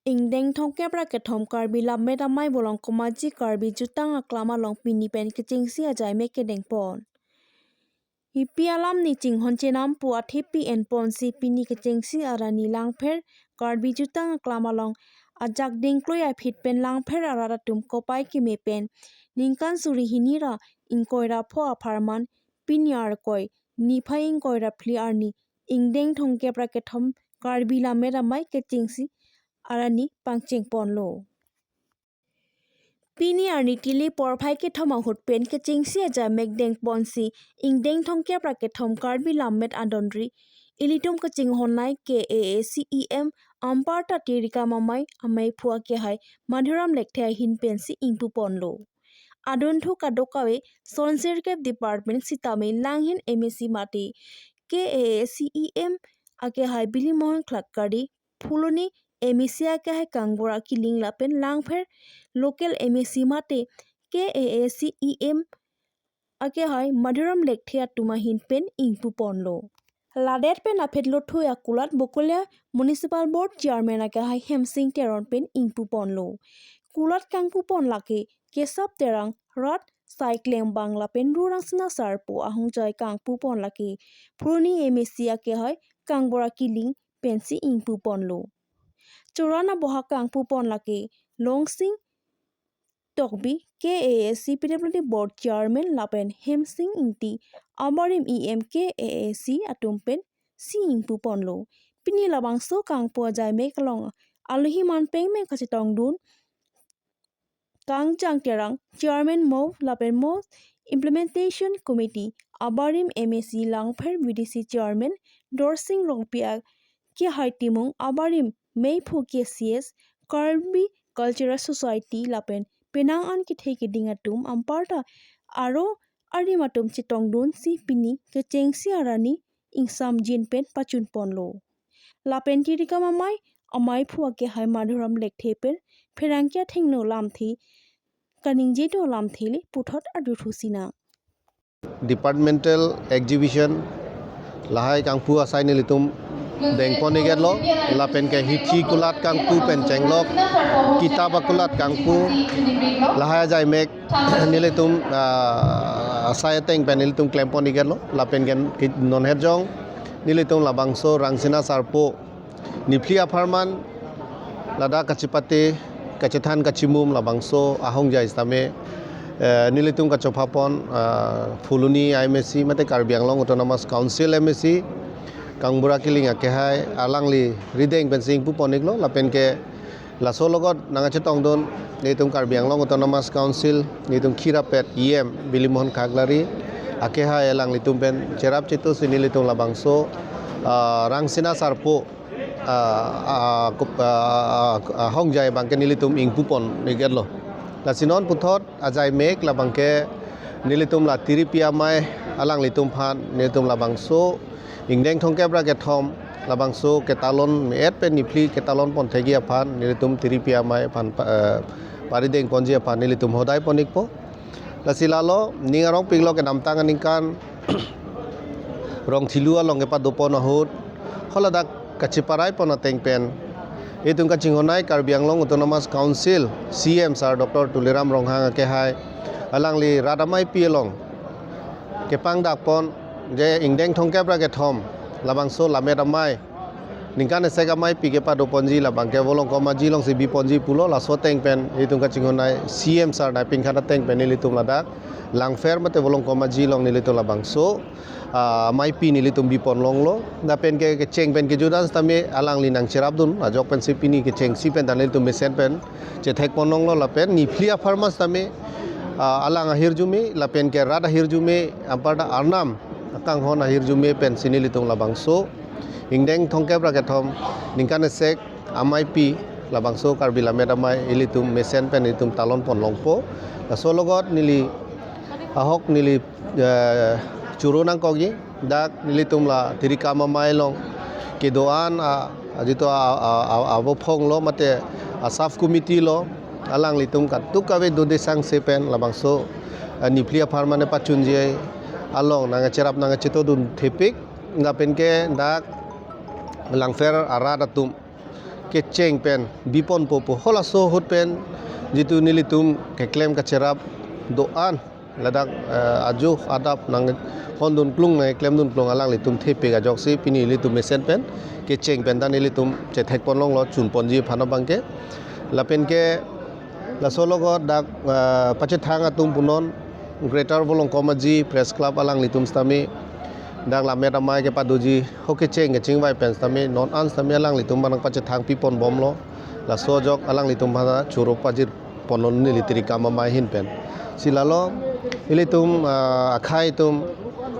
Ingdeng thongke braketom karbi lamme damai bolong komaji karbi jutang aklama long pini pen kecingsi ajai meke dengpon. Hipi alam ni cing honche nampu at hipi en pon si pini kecingsi arani langpher karbi jutang aklama long ajak dengkloi apit pen langpher araratum kopai kime pen ningkan suri hinira ingkoira pho aparman pini arkoi niphai ingkoira pli arni ingdeng thongke braketom karbi lamme damai kecingsi arani pangcheng ponlo. Pini arni tili porphai ke thoma hut pen ke chingsi aja megdeng ponsi ingdeng thongke praketom karbi lammet adondri ilitum ke ching honai ke AACEM amparta tirika mamai amai phua ke hai madhuram lekthe hin pensi ingpu ponlo. Adontu kadokawe sonserke department sitame langhin MSc mati ke AACEM ake hai bili mohon klakkari phuloni MSc ake hai kangbora kiling lapen langpher local MSc mate ke AACEM ake hai madhuram lekthe tumahin pen ingpu ponlo. Ladet pen aphet lothu akulat bokolia municipal board chairman ake hai hemsing teron pen ingpu ponlo. Kulat kangpu pon lake kesap terang rat cycling bangla pen rurang sina sarpo ahong jai kangpu pon lake phuloni MSc ake hai kangbora kiling pensi ingpu ponlo. Chorana boha kangpu pon lake longsing tokbi ke AAC PWD board chairman lapen hemsing ingti amarim EMK AAC atumpen si ingpu ponlo. Pini labang so kangpu ajai mekalong aluhi manpeng me kachitong dun kang jang terang chairman mo lapen mo implementation committee abarim MSc langpher VDC chairman dorsing rongpia ke hai timung abarim mei phu ke CS Karbi Cultural Society lapen penang an ki thei ki dingatum amparta aro arimatum chitong dun si pini ke chengsi arani ingsam jin pen pachun ponlo. Lapen tirika mamai amai phua ke hai madhuram lekthe pen pherangkya thengno lamthi kaningje to lamthili puthot adu thusina. Departmental exhibition lahai kangpu asai nilitum dengpon igerlo lapen ke hithi kulat kangpu pencenglok kitab akulat kangpu lahai jai mek nilitum asai teng pen nilitum klempon igerlo lapen gen non herjong nilitum labangso rangsina sarpo nipli aparman lada kachipate kachethan kachimum labangso ahong jai stame nilitum kachopapon phuluni MSc mate Karbi Anglong Autonomous Council MSc kangbora kiling ake hai alangli rideng pensing pu poniklo lapen ke laso logot nangache tongdon nilitum Karbi Anglong Autonomous Council nilitum Khirapet EM Bilimon Khaglari ake hai alangli tumpen cherap chitu sinilitum labangso rangsina sarpo hongjai bangke nilitum ingpupon nigerlo lasinon puthot ajai mek labangke nilitum la tiripia mai alang litum phan nilitum labangso ingdeng thongke braketom labangso ketalon met pen nipli ketalon pon thegi aphan nilitum tiripia mai phan parideng ponji aphan nilitum hodai ponikpo lasilalo ningarong pinglo ke namtang aningkan rong thilua longepa dopon ahut holadak kachiparai pon ateng pen itung kachingonai Karbi Anglong Autonomous Council CM Sir Dr. Tuliram Ronghang ake hai alangli radamai pielong kepang dakpon je ingdeng thongke braketom labangso lamedamai ningkan segamai pikepa doponji labangke bolong komaji long sibi ponji pulo laso teng pen itung kachingonai CM Sir na pingkhana teng pen nilitum ladak langfer mate bolong komaji long nilitum labangso mai pi nilitum bipon longlo na pen ke cheng pen ke judan tame alang linang cherabdun ajok pen sipini ke cheng si pen nilitum mesen pen che thek pononglo la pen niplia farmas tame alang ahirjumi la pen ke rada hirjumi amparda arnam akang hon ahirjumi pen sinilitum labangso ingdeng thongke braketom ningkan sek amai pi labangso Karbi lamedamai ilitum mesen pen ilitum talon pon longpo la sologot nili ahok nili churunang kogi dak nilitum la tirika mamai long kedoan ajito abophong lo mate asaf committee lo alang litum kat tukawe dode sang sepen labangso niplia farmane pachunje along nanga cherap nanga chito dun thepik ngapen ke dak langfer aradatum ke cheng pen bipon popo hola so hot pen jitu nilitum ke claim ka cherap doan ladak aju adap nang hondun klung nai claim dun klung alang litum thepe ga joksi pini litum mesen pen ke cheng pen dan nilitum che thek pon long lo chun pon ji phana bangke lapen ke la solo go dak pache thanga tum punon greater bolong komaji press club alang litum stami dak la meta mai ke paduji hoke cheng ke chingwai pen stami non an stami alang litum banang pache thang pipon bomlo la so jok alang litum bhana churo pajir ponon ni litri kama mai hin pen silalo ilitum akhai tum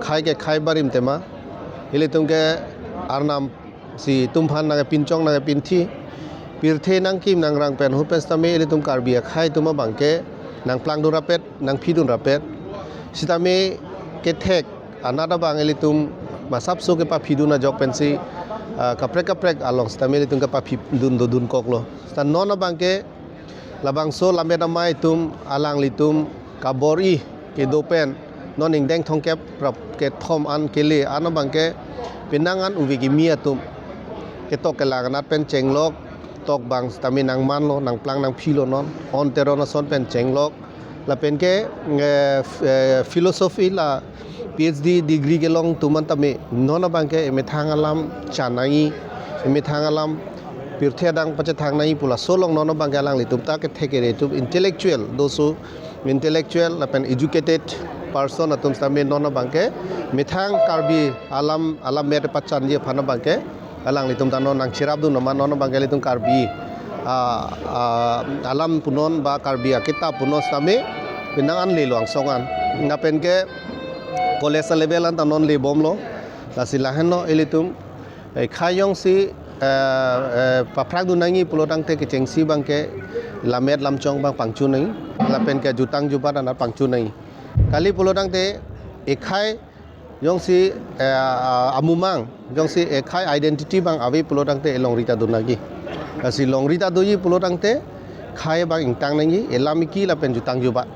khai ke khai barim tema ilitum ke arnam si tumphan na pinchong na pinthi pirthe nang kim nang rang pen hupes tame ilitum karbia khai tuma bangke nang plang du rapet nang phidun rapet sitame ke thek anada bang ilitum masap so ke pa phiduna jok pensi kaprek along sitame ilitum ke pa dun koklo stan nona bangke labang so lameda mai tum alang litum kabori ke dopen non ingdeng thongkep prap ke thom an kele ana bangke pinangan uwigi mia tum ke tok ke laganat pen chenglok tok bang stami nang manlo nang plang nang philo non on terona son pen chenglok la pen ke philosophy la PhD degree ke long tuman tame nona bangke eme thangalam chanai eme thangalam pirthe dang pache thangnai pula solong nona bangke alang litum ta ke thekere tu intellectual dosu intellectual la pen educated person atum stami nona bangke mithang karbi alam mer pachan je phana bangke alang litum tanon nang chirab du nama nono bangke litum karbi alam punon ba karbi kitab punon stami pinangan le luang songan ngapen ke college level an tanon le bomlo la silaheno elitum khayong si paprak du nangi pulodang te ke chengsi bangke lamet lamchong bang pangchu nai lapen ke jutang jubat an pangchu nai kali pulodang te ekhai yong si amumang yong si ekhai identity bang awi pulodang te elong rita dunagi si long rita duyi pulodang te khai bang ingtang nangi elamiki lapen jutang jubat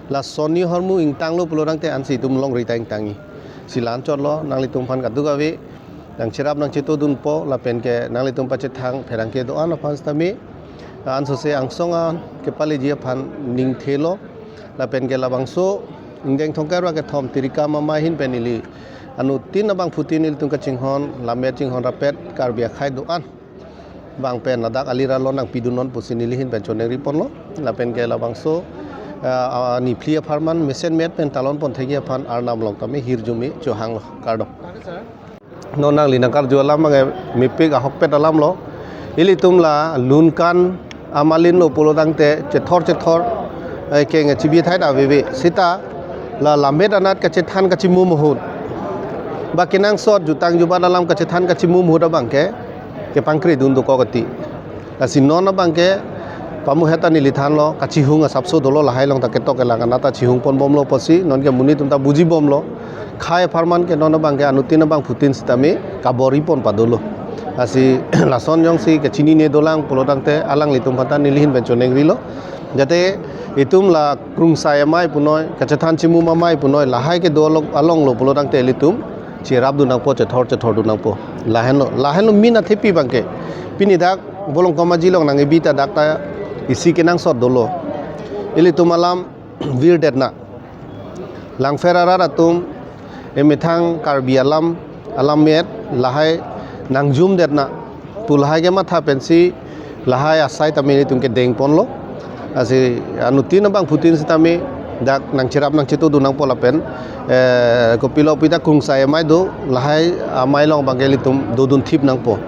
la soni hormu ingtang lo pulodang te ansi tum long rita ingtangi silan chot lo nangli tum phan kadu gawi nang chirap nang chito dun po lapen ke nangli tum pache thang pherang ke doan aphan stami an so se angsonga ke pali jia phan ning thelo lapen ke labangso ingdeng thongkarwa ke thom tirika mama hin penili anu tin abang putinil tung ka chinghon lamet chinghon rapet karbia khai doan bang pen nadak alira lo nang pidunon pusinili hin pen choneng ripon lo lapen ke labangso ni plia farman mesen met pen talon pon thegi phan arnam long tame hirjumi johang lo kardo no nang linang kar jolam mangai mipik ahok pet alam lo ilitum la lunkan amalin lo polodang te chethor ke nge chibi thai da bebe sita la lamet anat ka chethan ka chimu muhut ba kinang sot jutang juba dalam ka chethan ka chimu muhut bangke ke pangkri dun do kokati la sinon bangke pamu heta ni lithan lo ka chihung sapso dolo lahai long ta ke tok la nata chihung pon bom lo posi non ke muni tum ta buji bom lo khai farman ke non bangke anutin bang putin sitami kabori pon padolo asi lason jong si ke chini ne dolang polodang te alang litum phatan nilihin benchoneng rilo jate itum la krungsai mai punoi kachathan chimu mamai punoi lahai ke dolok along lo polodang te litum chirab du nang po chethor du nang po laheno mina thepi bangke pini dak bolong komaji long nang ebita dak ta isi ke nang sot dolo ilitum alam vir detna lang ferara ratum emithang karbi alam met lahai nang jum detna pulhai ke matha pensi lahai asai tamini tumke deng ponlo asi anutin bang putin sitami dak nang chirap nang chitu du nang pola pen kopilo pita kungsai mai do lahai amai long bangelitum dodun thip nang po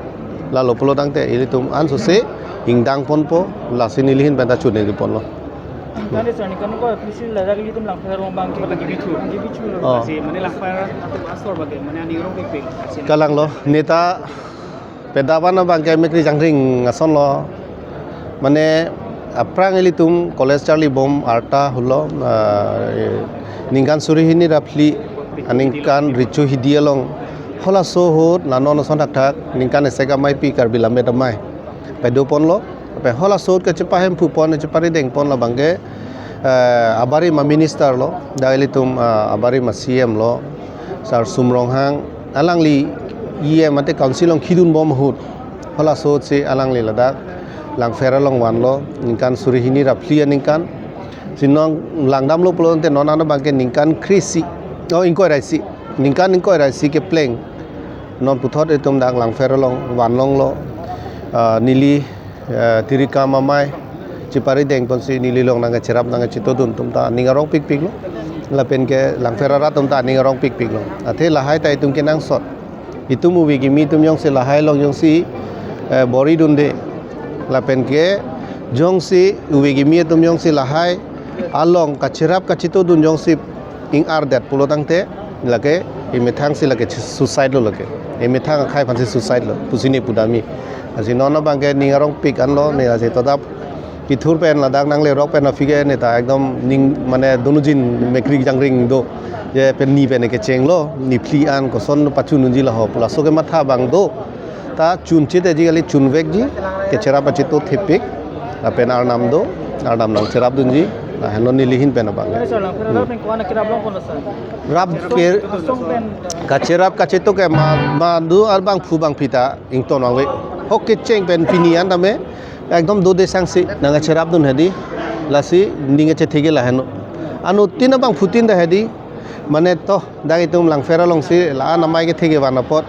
la lo polo dang te ilitum an so se ingdang pon po la sinilihin benda chune ri pon lo Kani sani kan ko pisil la jagi tum lang phero bang ki bagi bichu lo si mane lang phero atu asor bage mane ani rong pek kalang lo neta pedawan bang ke mekri jangring ason lo mane aprang ilitum college charlie bom arta hulo ningkan surihini rapli aningkan richu hidialong hola so hot nanon son thak ningkan esega mai pi kar bilame damai pedo pon lo pe hola so ke chepahem pu pon chepari deng pon la bangge abari ma minister lo dailitum abari ma CM lo sar sumrong hang alangli mate council ong khidun bom hut hola so si alang li ladak lang fera long wan lo ningkan surihini raplia ningkan sinong langdam lo pulon te nonana bangke ningkan krisi oh ingkoi raisi ningkan raisi ke pleng non puthot etum dak lang fera long wan long lo nili tirika mamai cipari deng ponsi nili long nanga cerap nanga citodun tumta ningarong pik pik lo lapen ke lang fera rat tumta ningarong pik pik lo athe lahai tai tum ke nang sot itu movie gimi tum yong se lahai long yong si bori dunde lapen ke jong si uwi gimi tum yong si lahai along kacirap kacito dun jong si ing ardat pulotang te lake imethang si lake suicide lo lake imethang khai phansi suicide lo pusini pudami asi nono bangke ningarong pik an lo ne asi todap pithur pen ladak nang le rok pen afige ne ta ekdom ning mane donujin mekri jangring do je pen ni pen ke cheng lo ni phli an ko son pachu nunji la ho pula so ke matha bang do ta chun chite ji gali chun vek ji ke chera pa chito thepik pen ar nam do ar nam nang cherap dunji hanon ni lihin pen bang Ini soal lang pero pen ko na kirap long ko na sa. rap ke Song pen ka cherap ka chito ke ma du ar bang phu bang pita ing ton wang we hok ke cheng pen pinian tame ekdom do de sangsi nanga cherap dun hedi lasi ninge che thege la heno anu tin bang phutin da hedi mane to dagi tum lang fera long si la namai ke thege wana pot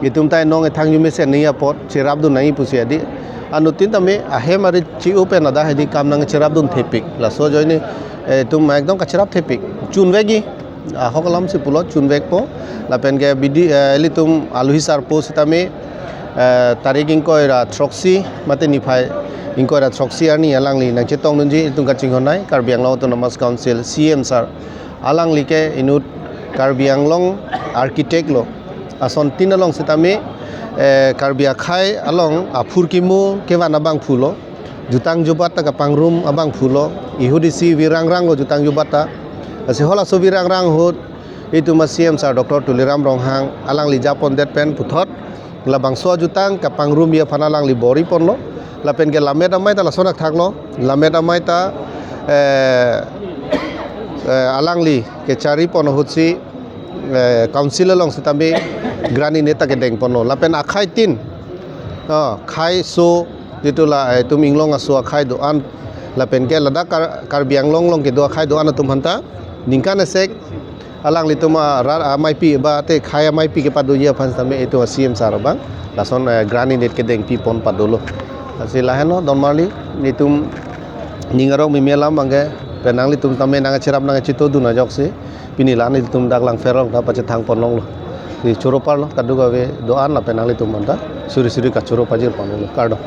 itum tai nong e thang yume se nia pot cherap dun nai pusi hedi anu tin tame ahe mari chi open ada hedi kam nang cherap dun thepik la so joini tum ekdom ka cherap thepik chun vegi hokalam si pulo chun veg po la pen ge bidi elitum aluhi sar po sitame tarik ingkoi ra troksi mate nifai ingkoi ra troksi ani alangli nang chetong nunji itung ka chinghonai Karbi Anglong Autonomous Council CM sar alangli ke inut Karbi Anglong architect lo ason tinalong sitame Karbi Akhai along apurkimu kewana bang phulo jutang jubata ka pangrum abang phulo ihudisi wirangrang lo jutang jubata asi hola so wirangrang hot itu ma CM sar Dr. Tuliram Ronghang alangli japon det pen puthot labang so jutang ka pangrum ya phanalang li bori pon lo lapen ke lamet amai ta la sonak thak lo lamet amai ta alangli ke chari pon hutsi council long sitame grani neta ke deng pon lo lapen akhai tin khai so ditula tuminglong aso akhai do an lapen ke lada Karbi Anglong long ke do akhai do an tum hanta ningkan sek alang lituma amai pi ba te khai amai pi ke padu ya phans tame itu CM sar bang lason grani net ke deng pi pon padolo asilaheno donmarli nitum ningarong mimelam bangge penang litum tame nang cherap nang chito du na jokse pinilan litum dak lang ferong da pache thang ponong lo di choropar lo kadu gawe doan la penang litum manda suri suri ka choro pajir ponong lo kardo